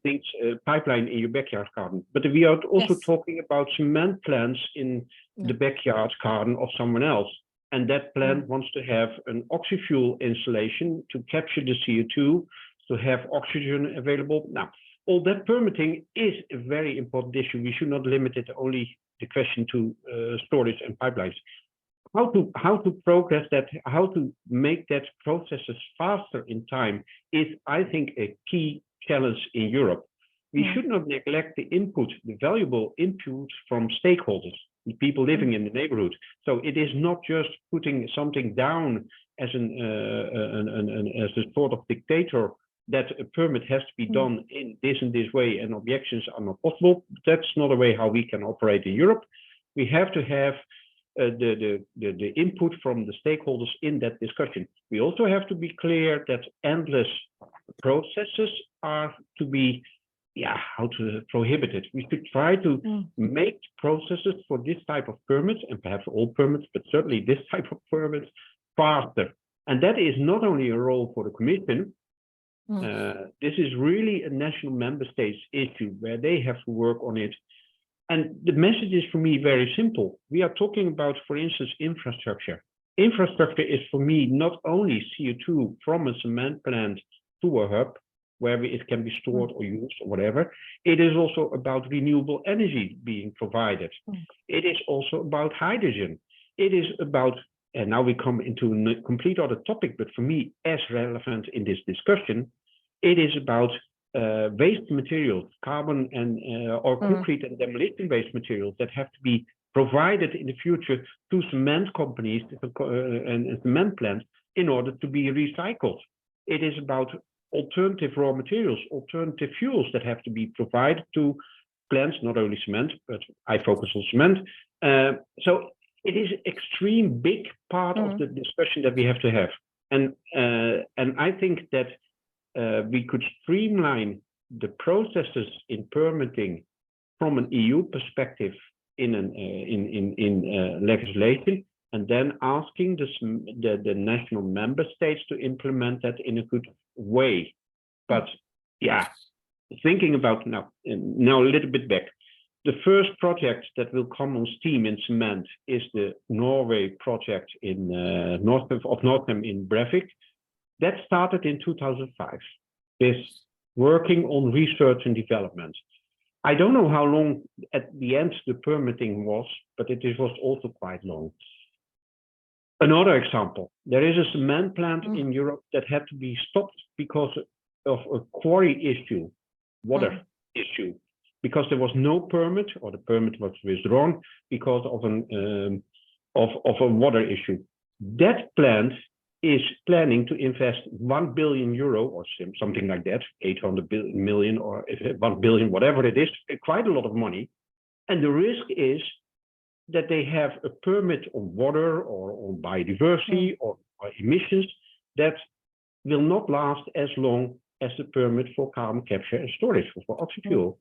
things, pipeline in your backyard garden? But we are also talking about cement plants in the backyard garden of someone else. And that plant wants to have an oxy-fuel installation to capture the CO2, to have oxygen available. Now, all that permitting is a very important issue. We should not limit it only the question to storage and pipelines. How to progress that, how to make that processes faster in time is, I think, a key challenge in Europe. We should not neglect the input, the valuable input from stakeholders, the people living in the neighborhood. So it is not just putting something down as as a sort of dictator that a permit has to be done in this and this way and objections are not possible. That's not a way how we can operate in Europe. We have to have the input from the stakeholders in that discussion. We also have to be clear that endless processes are to be, how to prohibit it. We should try to make processes for this type of permits, and perhaps all permits, but certainly this type of permits, faster. And that is not only a role for the Commission. This is really a national member states issue where they have to work on it. And the message is for me very simple. We are talking about, for instance, infrastructure. Infrastructure is for me not only CO2 from a cement plant to a hub where it can be stored or used or whatever. It is also about renewable energy being provided. It is also about hydrogen. It is about, and now we come into a complete other topic, but for me as relevant in this discussion, it is about waste materials, carbon and or concrete and demolition waste materials that have to be provided in the future to cement companies and cement plants in order to be recycled. It is about alternative raw materials, alternative fuels that have to be provided to plants, not only cement, but I focus on cement. So it is an extreme big part of the discussion that we have to have. And I think that we could streamline the processes in permitting from an EU perspective in legislation, and then asking the national member states to implement that in a good way. But yeah, thinking about now a little bit back, the first project that will come on stream in cement is the Norway project in north of Northam in Brevik. That started in 2005. This working on research and development. I don't know how long at the end the permitting was, but it was also quite long. Another example, there is a cement plant in Europe that had to be stopped because of a quarry issue, water issue, because there was no permit, or the permit was withdrawn because of a water issue. That plant is planning to invest 1 billion euro or something like that, 800 million or 1 billion, whatever it is, quite a lot of money. And the risk is that they have a permit on water or on biodiversity or emissions that will not last as long as the permit for carbon capture and storage for oxy-fuel.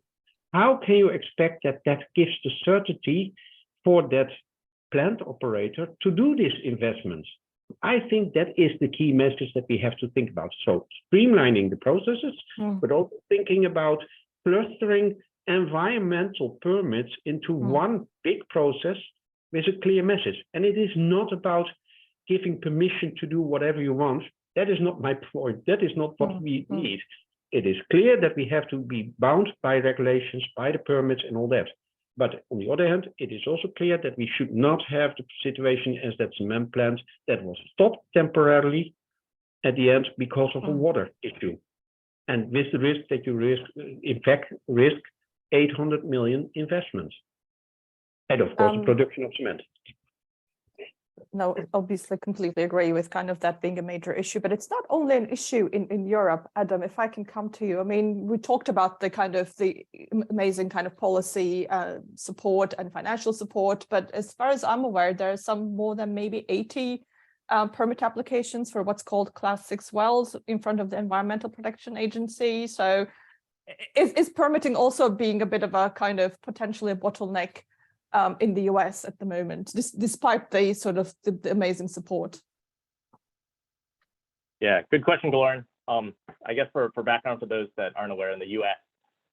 How can you expect that that gives the certainty for that plant operator to do these investments? I think that is the key message that we have to think about. So streamlining the processes, but also thinking about clustering environmental permits into one big process with a clear message. And it is not about giving permission to do whatever you want. That is not my point. That is not what we need. It is clear that we have to be bound by regulations, by the permits and all that. But on the other hand, it is also clear that we should not have the situation as that cement plant that was stopped temporarily at the end because of a water issue. And with the risk that you risk 800 million investments. And of course, the production of cement. No, obviously completely agree with kind of that being a major issue, but it's not only an issue in Europe. Adam, if I can come to you, I mean, we talked about the kind of the amazing kind of policy support and financial support, but as far as I'm aware, there are some more than maybe 80 permit applications for what's called Class 6 wells in front of the Environmental Protection Agency. So is permitting also being a bit of a kind of potentially a bottleneck in the US at the moment, despite the sort of the amazing support? Yeah, good question, Lauren. I guess for background for those that aren't aware, in the US,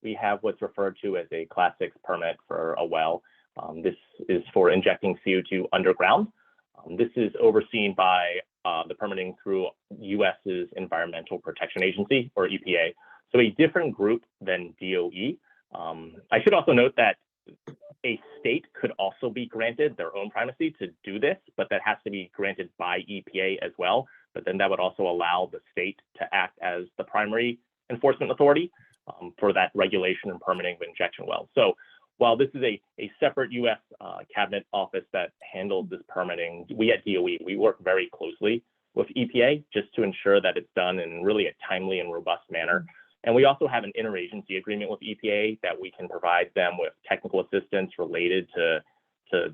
we have what's referred to as a Class 6 permit for a well. This is for injecting CO2 underground. This is overseen by the permitting through US's Environmental Protection Agency, or EPA. So a different group than DOE. I should also note that a state could also be granted their own primacy to do this, but that has to be granted by EPA as well. But then that would also allow the state to act as the primary enforcement authority for that regulation and permitting of injection wells. So while this is a separate US cabinet office that handles this permitting, we at DOE, we work very closely with EPA just to ensure that it's done in really a timely and robust manner. And we also have an interagency agreement with EPA that we can provide them with technical assistance related to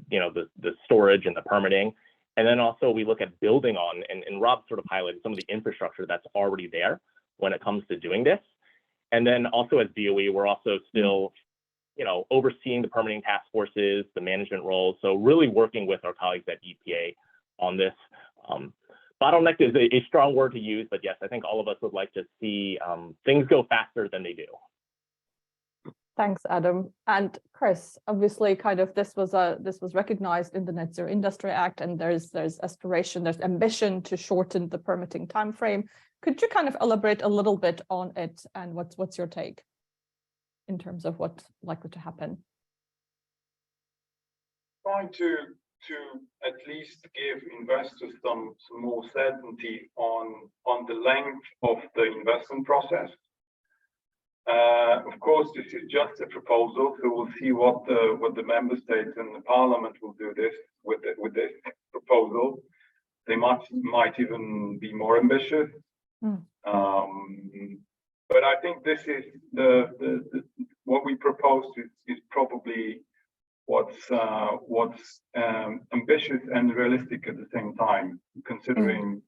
you know, the storage and the permitting. And then also we look at building on, and Rob sort of highlighted some of the infrastructure that's already there when it comes to doing this. And then also as DOE, we're also still, you know, overseeing the permitting task forces, the management roles. So really working with our colleagues at EPA on this. Bottleneck is a strong word to use, but yes, I think all of us would like to see things go faster than they do. Thanks, Adam. And Chris, obviously, kind of this was recognized in the Net Zero Industry Act, and there's aspiration, there's ambition to shorten the permitting timeframe. Could you kind of elaborate a little bit on it, and what's your take in terms of what's likely to happen? Trying to at least give investors some more certainty on the length of the investment process. Of course, this is just a proposal, so we'll see what the member states and the parliament will do with this proposal. They might even be more ambitious. But I think this is what we proposed is probably what's ambitious and realistic at the same time, considering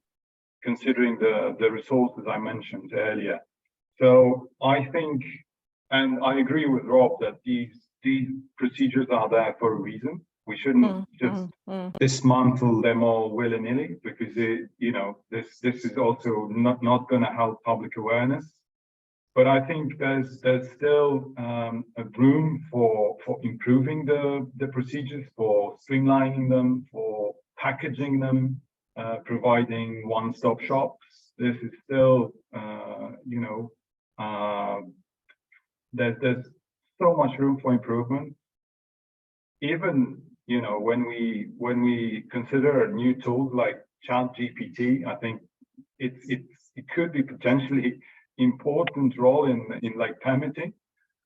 the resources I mentioned earlier. So I think, and I agree with Rob, that these procedures are there for a reason. We shouldn't just dismantle them all willy-nilly, because this is also not going to help public awareness. But I think there's still a room for improving the procedures, for streamlining them, for packaging them, providing one-stop shops. This is still, there's so much room for improvement. Even when we consider new tools like ChatGPT, I think it could be potentially important role in like permitting,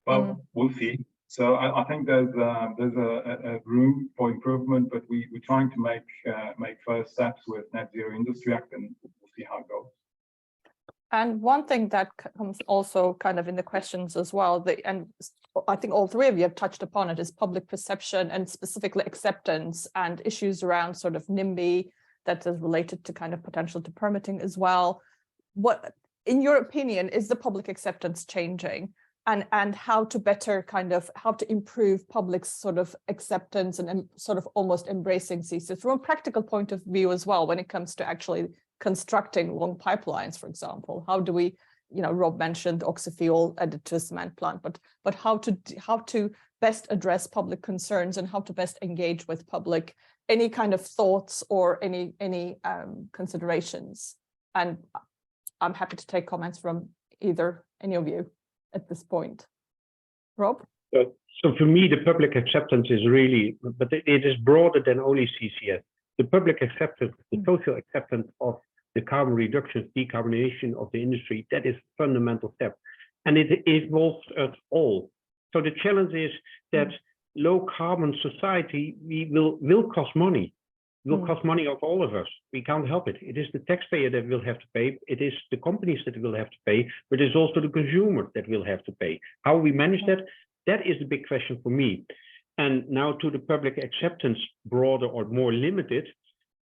but we'll see. So I think there's a room for improvement, but we're trying to make first steps with Net Zero Industry Act, and we'll see how it goes. And one thing that comes also kind of in the questions as well, and I think all three of you have touched upon it, is public perception and specifically acceptance and issues around sort of NIMBY that is related to kind of potential to permitting as well. What, in your opinion, is the public acceptance changing, and how to better how to improve public sort of acceptance and sort of almost embracing CCS from a practical point of view as well, when it comes to actually constructing long pipelines, for example? How do we, Rob mentioned oxyfuel added to a cement plant, but how to best address public concerns and how to best engage with public, any kind of thoughts or any considerations? And I'm happy to take comments from any of you at this point. Rob? So for me, the public acceptance is really, but it is broader than only CCS. The public acceptance, the social acceptance of the carbon reduction, decarbonization of the industry, that is a fundamental step. And it involves us all. So the challenge is that low carbon society will cost money. Will cost money of all of us. We can't help it. It is the taxpayer that will have to pay. It is the companies that will have to pay, but it's also the consumer that will have to pay. How we manage that, that is the big question for me. And now to the public acceptance, broader or more limited,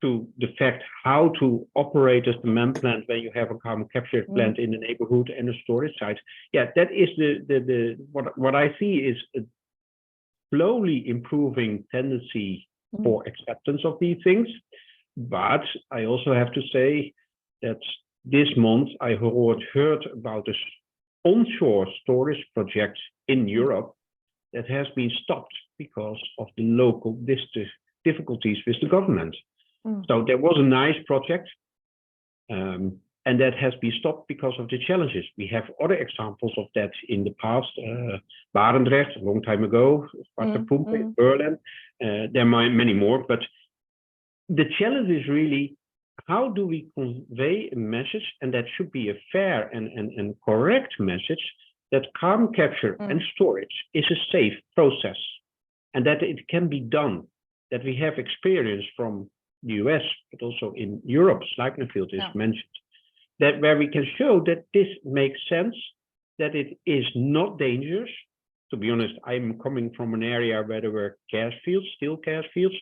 to the fact how to operate a cement plant when you have a carbon capture plant in the neighborhood and a storage site. Yeah, that is what I see is a slowly improving tendency for acceptance of these things. But I also have to say that this month I heard about this onshore storage project in Europe that has been stopped because of the local difficulties with the government. So there was a nice project, and that has been stopped because of the challenges. We have other examples of that in the past. Barendrecht, a long time ago, in Berlin. There are many more, but the challenge is really, how do we convey a message, and that should be a fair and correct message, that carbon capture and storage is a safe process, and that it can be done, that we have experience from the US, but also in Europe, Sleipnerfield is mentioned, that where we can show that this makes sense, that it is not dangerous. To be honest, I'm coming from an area where there were gas fields, still gas fields.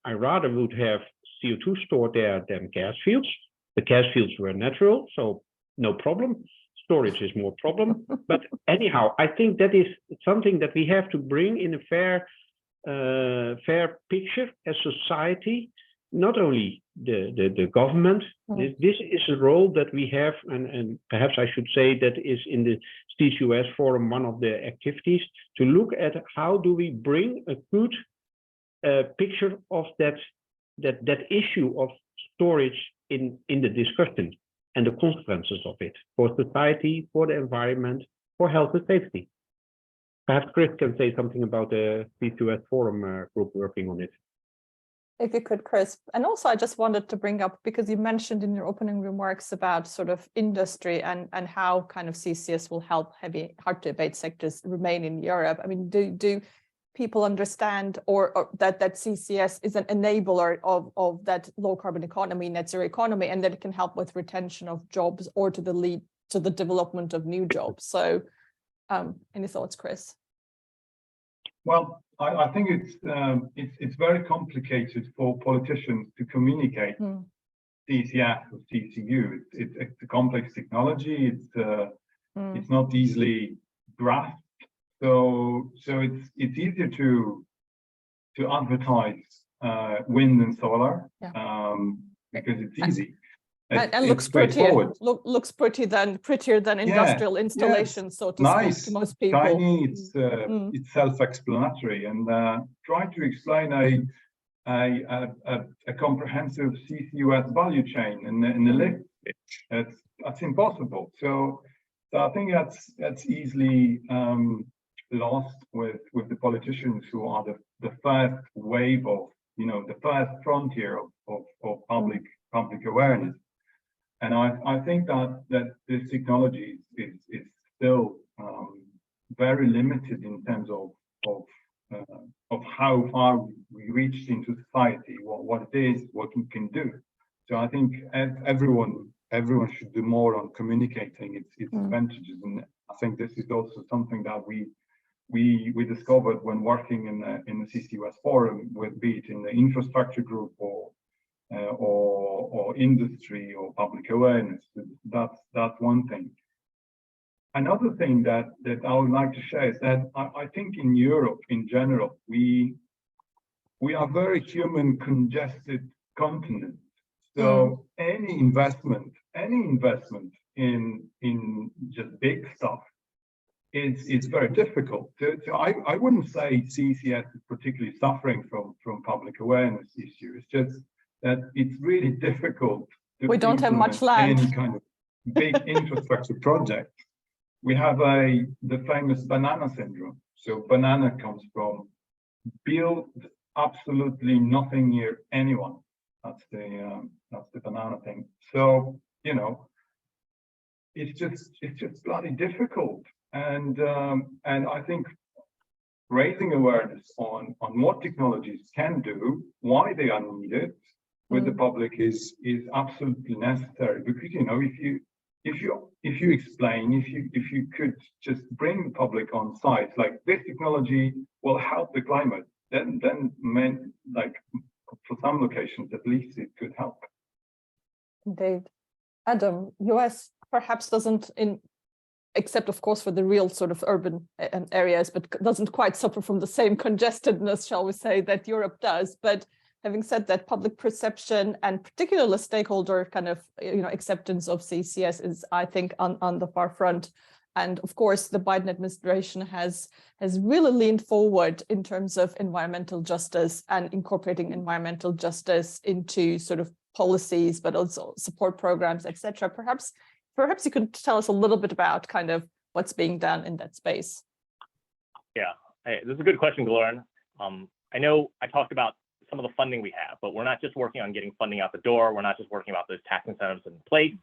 I rather would have CO2 stored there than gas fields. The gas fields were natural, so no problem. Storage is more problem. But anyhow, I think that is something that we have to bring in a fair picture as society. Not only the government, this is a role that we have, and perhaps I should say that is in the CCUS forum, one of the activities, to look at how do we bring a good picture of that issue of storage in the discussion and the consequences of it for society, for the environment, for health and safety. Perhaps Chris can say something about the CCUS forum group working on it. If you could, Chris. And also I just wanted to bring up, because you mentioned in your opening remarks about sort of industry and how kind of CCS will help hard to abate sectors remain in Europe. I mean, do people understand or that CCS is an enabler of that low carbon economy, net zero economy, and that it can help with retention of jobs or to the lead to the development of new jobs. So any thoughts, Chris? Well, I think it's very complicated for politicians to communicate CCS or CCU. It's a complex technology. It's not easily grasped. So it's easier to advertise wind and solar because it's easy. And looks prettier. Looks prettier than industrial installations, so to speak, to most people. Tiny. It's self-explanatory, and try to explain a comprehensive CCUS value chain in the lift. That's impossible. So I think that's easily lost with the politicians who are the first wave of, the first frontier of public awareness. And I think that this technology is still very limited in terms of how far we reached into society, what it is, what we can do. So I think everyone should do more on communicating its advantages, and I think this is also something that we discovered when working in the CCUS forum, be it in the infrastructure group or industry or public awareness. That's one thing. Another thing that I would like to share is that I think in Europe in general, we are very human congested continent. So any investment in just big stuff is very difficult. So I wouldn't say CCS is particularly suffering from public awareness issue. It's just that it's really difficult to we don't have much land. Any kind of big infrastructure project. We have the famous banana syndrome. So banana comes from build absolutely nothing near anyone. That's the banana thing. So it's just bloody difficult. And I think raising awareness on what technologies can do, why they are needed with the public is absolutely necessary. Because if you explain, if you could just bring the public on site, like this technology will help the climate, then like for some locations at least it could help. Indeed. Adam, US perhaps doesn't, except of course for the real sort of urban areas, but doesn't quite suffer from the same congestedness, shall we say, that Europe does. But having said that, public perception and particularly stakeholder kind of acceptance of CCS is, I think, on the far front. And of course, the Biden administration has really leaned forward in terms of environmental justice and incorporating environmental justice into sort of policies, but also support programs, etc. Perhaps you could tell us a little bit about kind of what's being done in that space. Yeah, this is a good question, Gloria. I know I talked about some of the funding we have, but we're not just working on getting funding out the door. We're not just working about those tax incentives in place.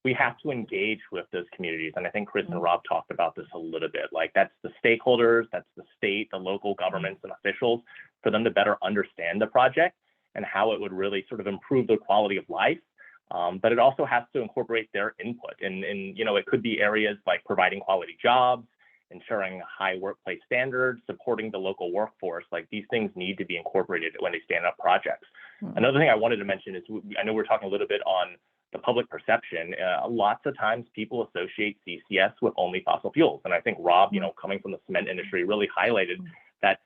We have to engage with those communities. And I think Chris and Rob talked about this a little bit. Like that's the stakeholders, that's the state, the local governments and officials, for them to better understand the project and how it would really sort of improve their quality of life. But it also has to incorporate their input. And it could be areas like providing quality jobs, ensuring high workplace standards, supporting the local workforce. Like these things need to be incorporated when they stand up projects. Another thing I wanted to mention is, I know we're talking a little bit on the public perception. Lots of times people associate CCS with only fossil fuels. And I think Rob, coming from the cement industry, really highlighted that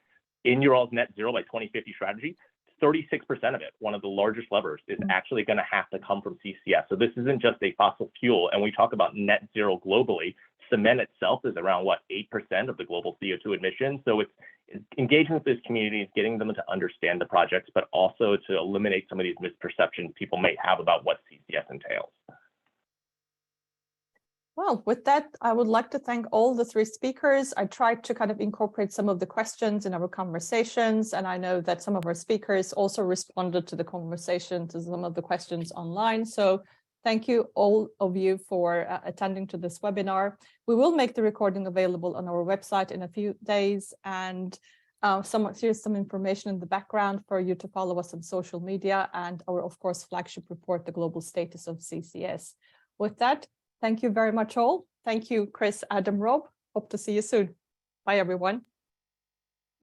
in your all's net zero by 2050 strategy, 36% of it, one of the largest levers, is actually going to have to come from CCS. So this isn't just a fossil fuel. And we talk about net zero globally. Cement itself is around 8% of the global CO2 emissions. So it's engaging with these communities, getting them to understand the projects, but also to eliminate some of these misperceptions people may have about what CCS entails. Well, with that, I would like to thank all the three speakers. I tried to kind of incorporate some of the questions in our conversations, and I know that some of our speakers also responded to the conversation, to some of the questions online. So thank you all of you for attending to this webinar. We will make the recording available on our website in a few days, and here's some information in the background for you to follow us on social media and our, of course, flagship report, The Global Status of CCS. With that, Thank you very much all. Thank you, Chris, Adam, Rob. Hope to see you soon. Bye, everyone.